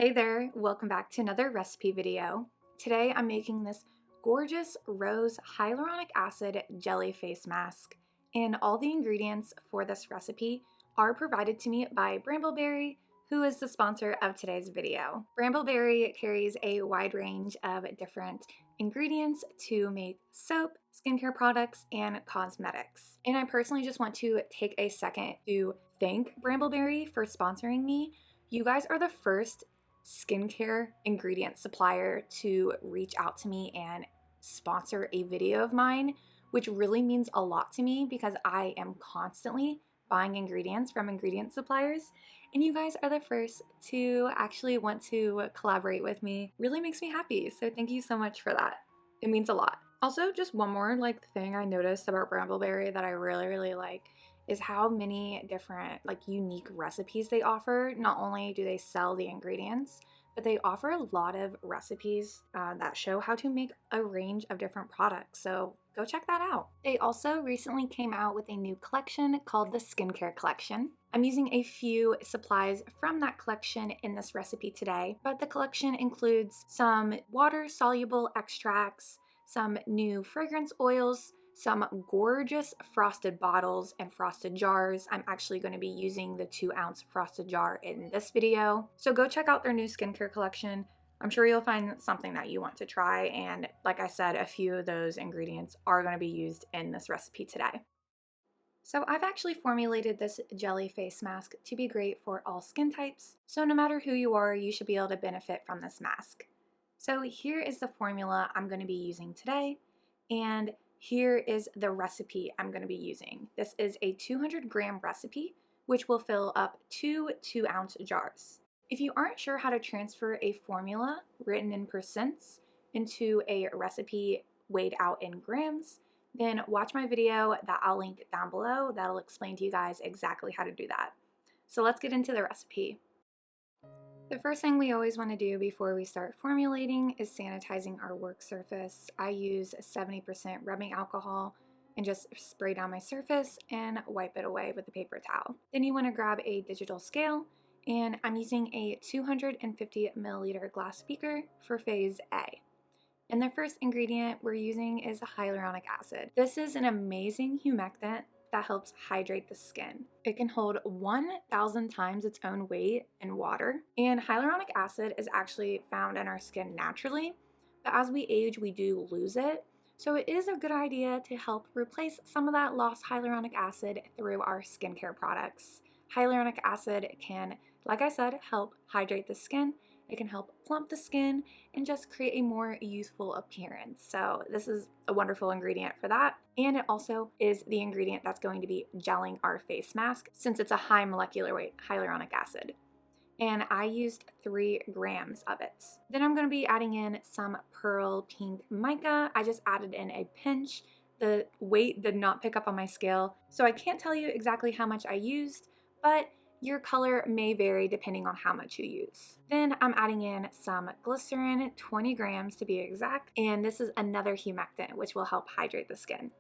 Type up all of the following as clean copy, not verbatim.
Hey there, welcome back to another recipe video. Today I'm making this gorgeous rose hyaluronic acid jelly face mask, and all the ingredients for this recipe are provided to me by Brambleberry, who is the sponsor of today's video. Brambleberry carries a wide range of different ingredients to make soap, skincare products, and cosmetics. And I personally just want to take a second to thank Brambleberry for sponsoring me. You guys are the first skincare ingredient supplier to reach out to me and sponsor a video of mine, which really means a lot to me because I am constantly buying ingredients from ingredient suppliers, and you guys are the first to actually want to collaborate with me. Really makes me happy, so thank you so much for that. It means a lot. Also, just one more thing I noticed about Brambleberry that I really like is how many different unique recipes they offer. Not only do they sell the ingredients, but they offer a lot of recipes that show how to make a range of different products. So go check that out. They also recently came out with a new collection called the Skincare Collection. I'm using a few supplies from that collection in this recipe today, but the collection includes some water-soluble extracts, some new fragrance oils, some gorgeous frosted bottles and frosted jars. I'm actually going to be using the 2-ounce frosted jar in this video. So go check out their new skincare collection. I'm sure you'll find something that you want to try, and like I said, a few of those ingredients are going to be used in this recipe today. So I've actually formulated this jelly face mask to be great for all skin types. So no matter who you are, you should be able to benefit from this mask. So here is the formula I'm going to be using today, and here is the recipe I'm going to be using. This is a 200-gram recipe, which will fill up 2 2-ounce jars. If you aren't sure how to transfer a formula written in percents into a recipe weighed out in grams, then watch my video that I'll link down below. That'll explain to you guys exactly how to do that. So let's get into the recipe. The first thing we always want to do before we start formulating is sanitizing our work surface. I use 70% rubbing alcohol and just spray down my surface and wipe it away with a paper towel. Then you want to grab a digital scale, and I'm using a 250 milliliter glass beaker for phase A. And the first ingredient we're using is hyaluronic acid. This is an amazing humectant that helps hydrate the skin. It can hold 1,000 times its own weight in water, and hyaluronic acid is actually found in our skin naturally, but as we age, we do lose it. So it is a good idea to help replace some of that lost hyaluronic acid through our skincare products. Hyaluronic acid can, like I said, help hydrate the skin. It can help plump the skin and just create a more youthful appearance. So this is a wonderful ingredient for that. And it also is the ingredient that's going to be gelling our face mask since it's a high molecular weight hyaluronic acid. And I used 3 grams of it. Then I'm going to be adding in some pearl pink mica. I just added in a pinch. The weight did not pick up on my scale, so I can't tell you exactly how much I used, but your color may vary depending on how much you use. Then I'm adding in some glycerin, 20 grams to be exact, and this is another humectant which will help hydrate the skin.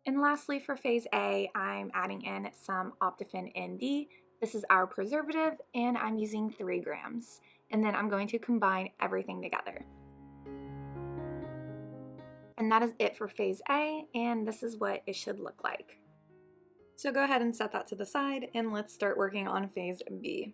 And lastly, for phase A, I'm adding in some Optifin ND. This is our preservative, and I'm using 3 grams. And then I'm going to combine everything together. And that is it for phase A, and this is what it should look like. So go ahead and set that to the side, and let's start working on phase B.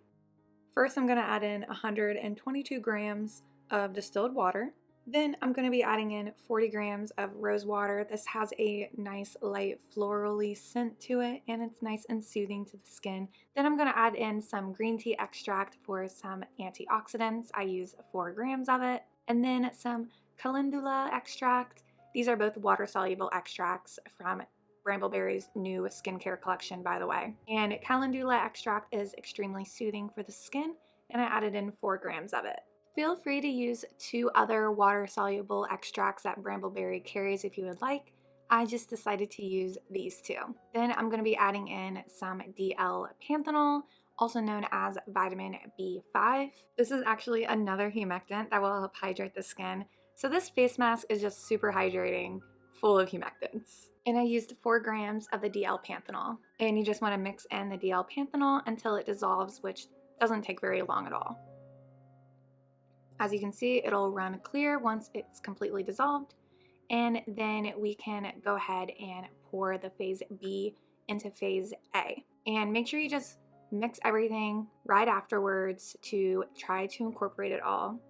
First, I'm going to add in 122 grams of distilled water. Then I'm going to be adding in 40 grams of rose water. This has a nice light florally scent to it, and it's nice and soothing to the skin. Then I'm going to add in some green tea extract for some antioxidants. I use 4 grams of it. And then some calendula extract. These are both water-soluble extracts from Brambleberry's new skincare collection, by the way. And calendula extract is extremely soothing for the skin, and I added in 4 grams of it. Feel free to use 2 other water-soluble extracts that Brambleberry carries if you would like. I just decided to use these 2. Then I'm going to be adding in some DL-panthenol, also known as vitamin B5. This is actually another humectant that will help hydrate the skin. So this face mask is just super hydrating, full of humectants. And I used 4 grams of the DL-panthenol. And you just want to mix in the DL-panthenol until it dissolves, which doesn't take very long at all. As you can see, it'll run clear once it's completely dissolved, and then we can go ahead and pour the phase B into phase A. And make sure you just mix everything right afterwards to try to incorporate it all.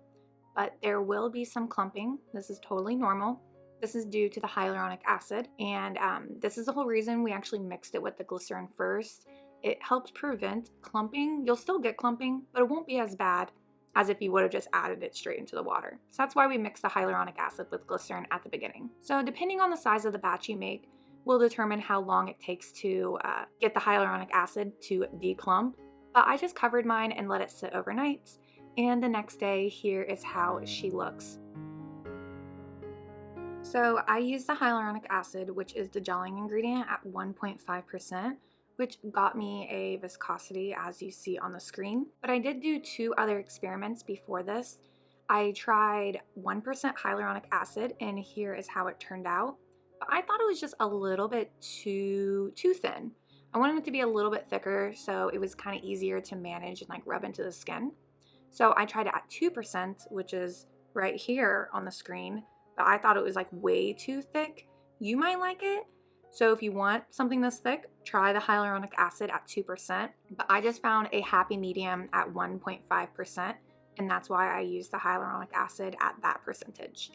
But there will be some clumping. This is totally normal. This is due to the hyaluronic acid, and this is the whole reason we actually mixed it with the glycerin first. It helps prevent clumping. You'll still get clumping, but it won't be as bad as if you would have just added it straight into the water. So that's why we mix the hyaluronic acid with glycerin at the beginning. So depending on the size of the batch you make, will determine how long it takes to get the hyaluronic acid to declump. But I just covered mine and let it sit overnight. And the next day, here is how she looks. So I used the hyaluronic acid, which is the gelling ingredient, at 1.5%, which got me a viscosity as you see on the screen. But I did do 2 other experiments before this. I tried 1% hyaluronic acid, and here is how it turned out. But I thought it was just a little bit too thin. I wanted it to be a little bit thicker so it was kind of easier to manage and like rub into the skin. So I tried it at 2%, which is right here on the screen, but I thought it was like way too thick. You might like it. So if you want something this thick, try the hyaluronic acid at 2%. But I just found a happy medium at 1.5%, and that's why I used the hyaluronic acid at that percentage.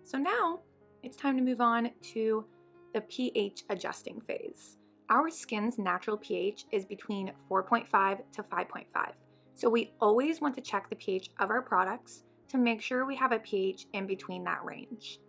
So now it's time to move on to the pH adjusting phase. Our skin's natural pH is between 4.5 to 5.5. So we always want to check the pH of our products to make sure we have a pH in between that range.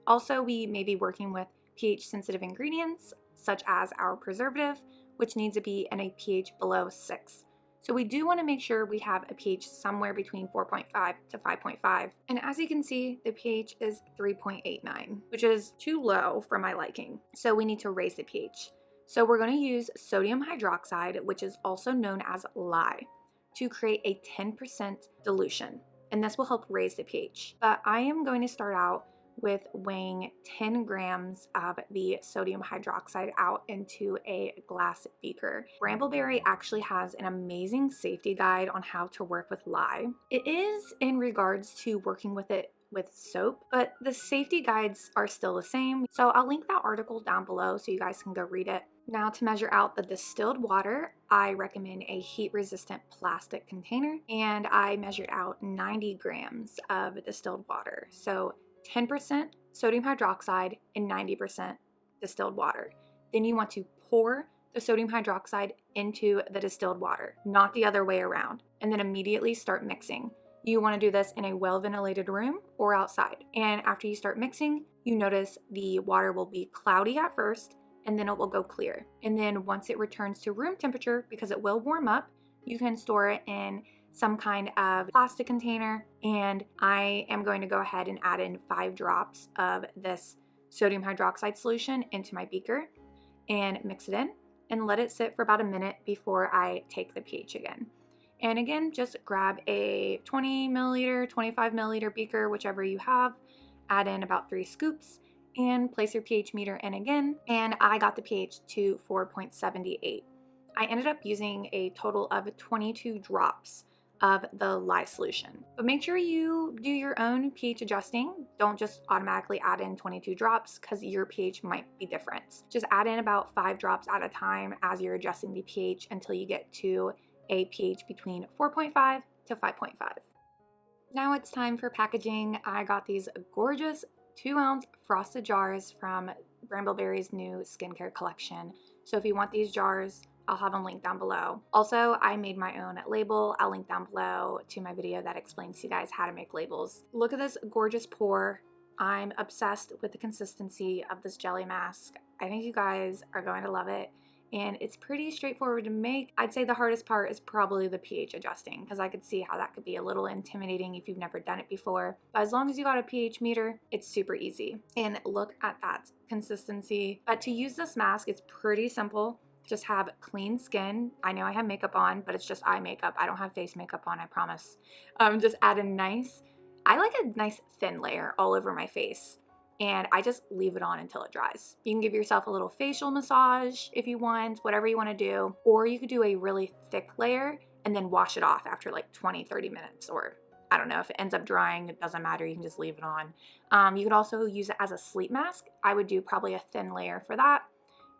Also, we may be working with pH sensitive ingredients such as our preservative, which needs to be in a pH below 6. So we do want to make sure we have a pH somewhere between 4.5 to 5.5. And as you can see, the pH is 3.89, which is too low for my liking. So we need to raise the pH. So we're going to use sodium hydroxide, which is also known as lye, to create a 10% dilution. And this will help raise the pH. But I am going to start out with weighing 10 grams of the sodium hydroxide out into a glass beaker. Brambleberry actually has an amazing safety guide on how to work with lye. It is in regards to working with it with soap, but the safety guides are still the same. So I'll link that article down below so you guys can go read it. Now to measure out the distilled water, I recommend a heat-resistant plastic container, and I measured out 90 grams of distilled water. So 10% sodium hydroxide and 90% distilled water. Then you want to pour the sodium hydroxide into the distilled water, not the other way around, and then immediately start mixing. You want to do this in a well-ventilated room or outside. And after you start mixing, you notice the water will be cloudy at first, and then it will go clear. And then once it returns to room temperature, because it will warm up, you can store it in some kind of plastic container. And I am going to go ahead and add in 5 drops of this sodium hydroxide solution into my beaker and mix it in and let it sit for about a minute before I take the pH again. And again, just grab a 20 milliliter, 25 milliliter beaker, whichever you have, add in about 3 scoops and place your pH meter in again. And I got the pH to 4.78. I ended up using a total of 22 drops of the lye solution. But make sure you do your own pH adjusting. Don't just automatically add in 22 drops because your pH might be different. Just add in about 5 drops at a time as you're adjusting the pH until you get to a pH between 4.5 to 5.5. Now it's time for packaging. I got these gorgeous 2-ounce frosted jars from Brambleberry's new skincare collection. So if you want these jars, I'll have them linked down below. Also, I made my own label. I'll link down below to my video that explains to you guys how to make labels. Look at this gorgeous pour. I'm obsessed with the consistency of this jelly mask. I think you guys are going to love it. And it's pretty straightforward to make. I'd say the hardest part is probably the pH adjusting, because I could see how that could be a little intimidating if you've never done it before. But as long as you got a pH meter, it's super easy. And look at that consistency. But to use this mask, it's pretty simple. Just have clean skin. I know I have makeup on, but it's just eye makeup. I don't have face makeup on, I promise. Just add I like a nice thin layer all over my face. And I just leave it on until it dries. You can give yourself a little facial massage if you want, whatever you want to do. Or you could do a really thick layer and then wash it off after like 20, 30 minutes, or I don't know, if it ends up drying, it doesn't matter, you can just leave it on. You could also use it as a sleep mask. I would do probably a thin layer for that.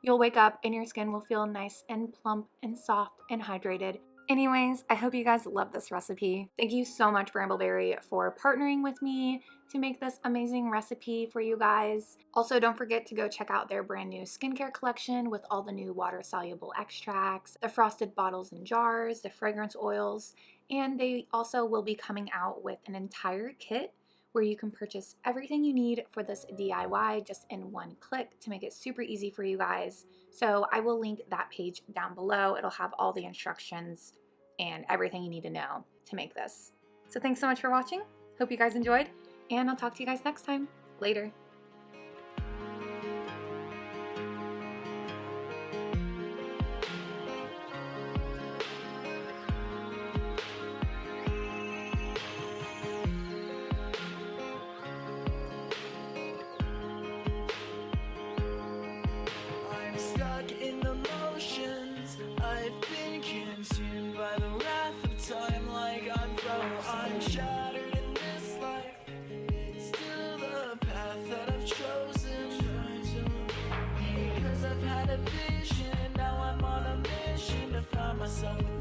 You'll wake up and your skin will feel nice and plump and soft and hydrated. Anyways, I hope you guys love this recipe. Thank you so much, Brambleberry, for partnering with me to make this amazing recipe for you guys. Also, don't forget to go check out their brand new skincare collection with all the new water-soluble extracts, the frosted bottles and jars, the fragrance oils, and they also will be coming out with an entire kit where you can purchase everything you need for this DIY just in one click to make it super easy for you guys. So I will link that page down below. It'll have all the instructions and everything you need to know to make this. So thanks so much for watching. Hope you guys enjoyed, and I'll talk to you guys next time. Later. I'm shattered in this life. It's still the path that I've chosen. Because I've had a vision, now I'm on a mission to find myself.